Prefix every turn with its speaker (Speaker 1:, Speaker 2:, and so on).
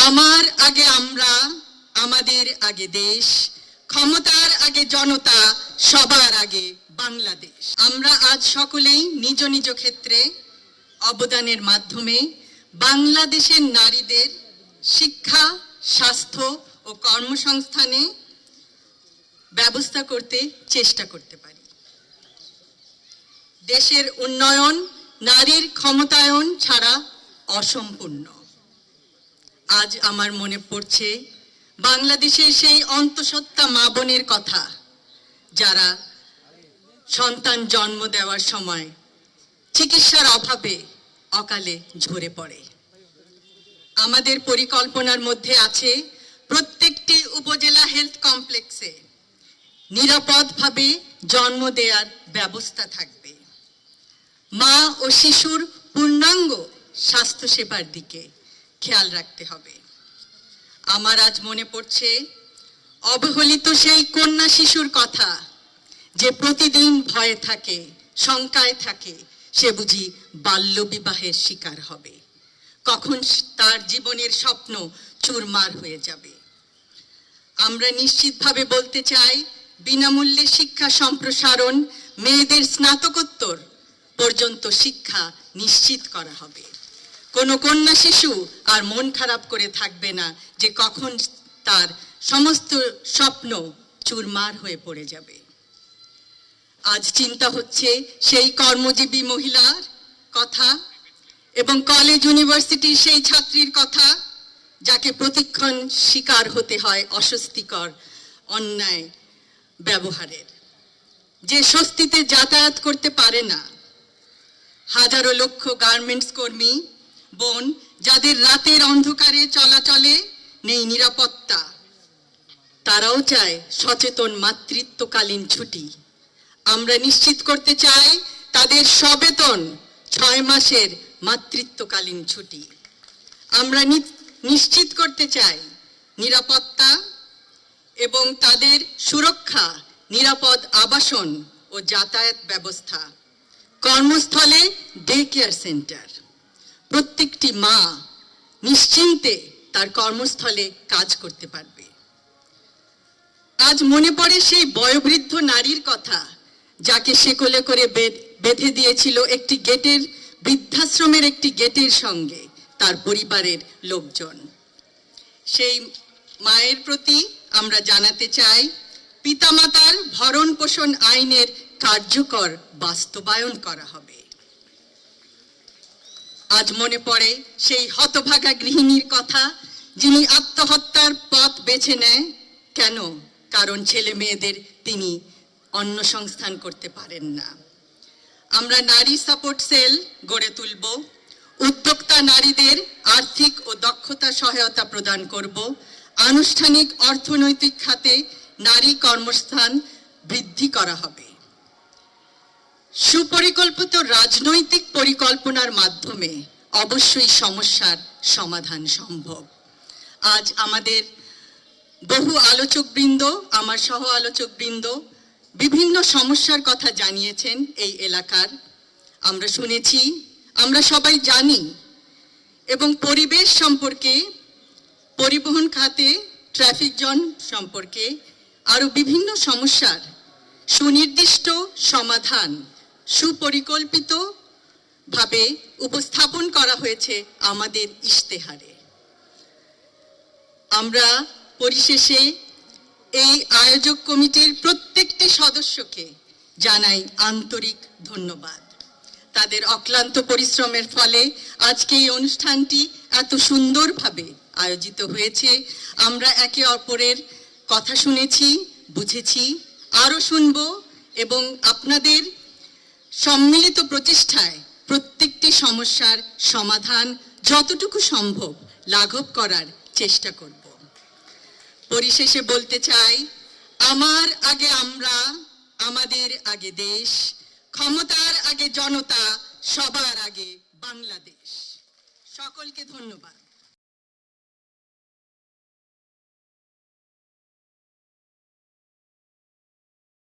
Speaker 1: আমার আগে আমরা, আমাদের আগে দেশ, ক্ষমতার আগে জনতা, সবার আগে বাংলাদেশ। আমরা আজ সকলেই নিজ নিজ ক্ষেত্রে অবদানের মাধ্যমে বাংলাদেশের নারীদের শিক্ষা, স্বাস্থ্য ও কর্মসংস্থানে ব্যবস্থা করতে চেষ্টা করতে পারি। দেশের উন্নয়ন নারীর ক্ষমতায়ন ছাড়া অসম্পূর্ণ। আজ আমার মনে পড়ছে বাংলাদেশের সেই অন্তঃসত্ত্বা মা বোনের কথা, যারা সন্তান জন্ম দেওয়ার সময় চিকিৎসার অভাবে অকালে ঝরে পড়ে। আমাদের পরিকল্পনার মধ্যে আছে প্রত্যেকটি উপজেলা হেলথ কমপ্লেক্সে নিরাপদভাবে জন্ম দেওয়ার ব্যবস্থা থাকবে। মা ও শিশুর পূর্ণাঙ্গ স্বাস্থ্যসেবার দিকে খেয়াল রাখতে হবে। আমার আজ মনে পড়ছে অবহেলিত সেই কন্যা শিশুর কথা, যে প্রতিদিন ভয়ে থাকে, শঙ্কায় থাকে, সে বুঝি বাল্যবিবাহের শিকার হবে, কখন তার জীবনের স্বপ্ন চুরমার হয়ে যাবে। আমরা নিশ্চিতভাবে বলতে চাই, বিনামূল্যে শিক্ষা সম্প্রসারণ, মেয়েদের স্নাতকোত্তর পর্যন্ত শিক্ষা নিশ্চিত করা হবে। কোনো কন্যা শিশু আর মন খারাপ করে থাকবে না যে কখন তার সমস্ত স্বপ্ন চুরমার হয়ে পড়ে যাবে। আজ চিন্তা হচ্ছে সেই কর্মজীবী মহিলার কথা এবং কলেজ ইউনিভার্সিটির সেই ছাত্রীর কথা, যাকে প্রতিক্ষণ শিকার হতে হয় অস্বস্তিকর অন্যায় ব্যবহারের, যে স্বস্তিতে যাতায়াত করতে পারে না। হাজারো লক্ষ গার্মেন্টস কর্মী বোন, যাদের রাতের অন্ধকারে চলাচলে নেই নিরাপত্তা, তারাও চায় সচেতন মাতৃত্বকালীন ছুটি। আমরা নিশ্চিত করতে চাই তাদের সবেতন 6 মাসের মাতৃত্বকালীন ছুটি। আমরা নিশ্চিত করতে চাই নিরাপত্তা এবং তাদের সুরক্ষা, নিরাপদ আবাসন ও যাতায়াত ব্যবস্থা, কর্মস্থলে ডে কেয়ার সেন্টার। প্রত্যেকটি মা নিশ্চিন্তে তার কর্মস্থলে কাজ করতে পারবে। আজ মনে পড়ে সেই বয়োবৃদ্ধ নারীর কথা, যাকে সে কোলে করে বেঁধে দিয়েছিল একটি গেটের, বৃদ্ধাশ্রমের একটি গেটের সঙ্গে তার পরিবারের লোকজন। সেই মায়ের প্রতি আমরা জানাতে চাই, পিতামাতার ভরণ পোষণ আইনের কার্যকর বাস্তবায়ন করা হবে। আজ মনে পড়ে সেই হতভাগা গৃহিণীর কথা, যিনি আত্মহত্যার পথ বেছে নেয়। কেন? কারণ ছেলে মেয়েদের তিনি অন্ন সংস্থান করতে পারেন না। আমরা নারী সাপোর্ট সেল গড়ে তুলব, উদ্যোক্তা নারীদের আর্থিক ও দক্ষতা সহায়তা প্রদান করব, আনুষ্ঠানিক অর্থনৈতিক খাতে নারী কর্মস্থান বৃদ্ধি করা হবে। সুপরিকল্পিত রাজনৈতিক পরিকল্পনার মাধ্যমে অবশ্যই সমস্যার সমাধান সম্ভব। আজ আমাদের বহু আলোচকবৃন্দ, আমার সহ আলোচকবৃন্দ বিভিন্ন সমস্যার কথা জানিয়েছেন এই এলাকার। আমরা শুনেছি, আমরা সবাই জানি, এবং পরিবেশ সম্পর্কে, পরিবহন খাতে ট্রাফিক জ্যাম সম্পর্কে আরো বিভিন্ন সমস্যার সুনির্দিষ্ট সমাধান সুপরিকল্পিত ভাবে উপস্থাপন করা হয়েছে আমাদের ইশতেহারে। আমরা পরিশেষে এই আয়োজক কমিটির প্রত্যেকটি সদস্যকে জানাই আন্তরিক ধন্যবাদ। তাদের অক্লান্ত পরিশ্রমের ফলে আজকে এই অনুষ্ঠানটি এত সুন্দরভাবে আয়োজিত হয়েছে। আমরা একে অপরের কথা শুনেছি, বুঝেছি, আরো শুনবো, এবং আপনাদের সম্মিলিত প্রচেষ্টায় প্রত্যেকটি সমস্যার সমাধান যতটুকু সম্ভব লাঘব করার চেষ্টা করব। পরিশেষে বলতে চাই, আমার আগে আমরা, আমাদের আগে দেশ, ক্ষমতার আগে জনতা, সবার আগে বাংলাদেশ। সকলকে ধন্যবাদ।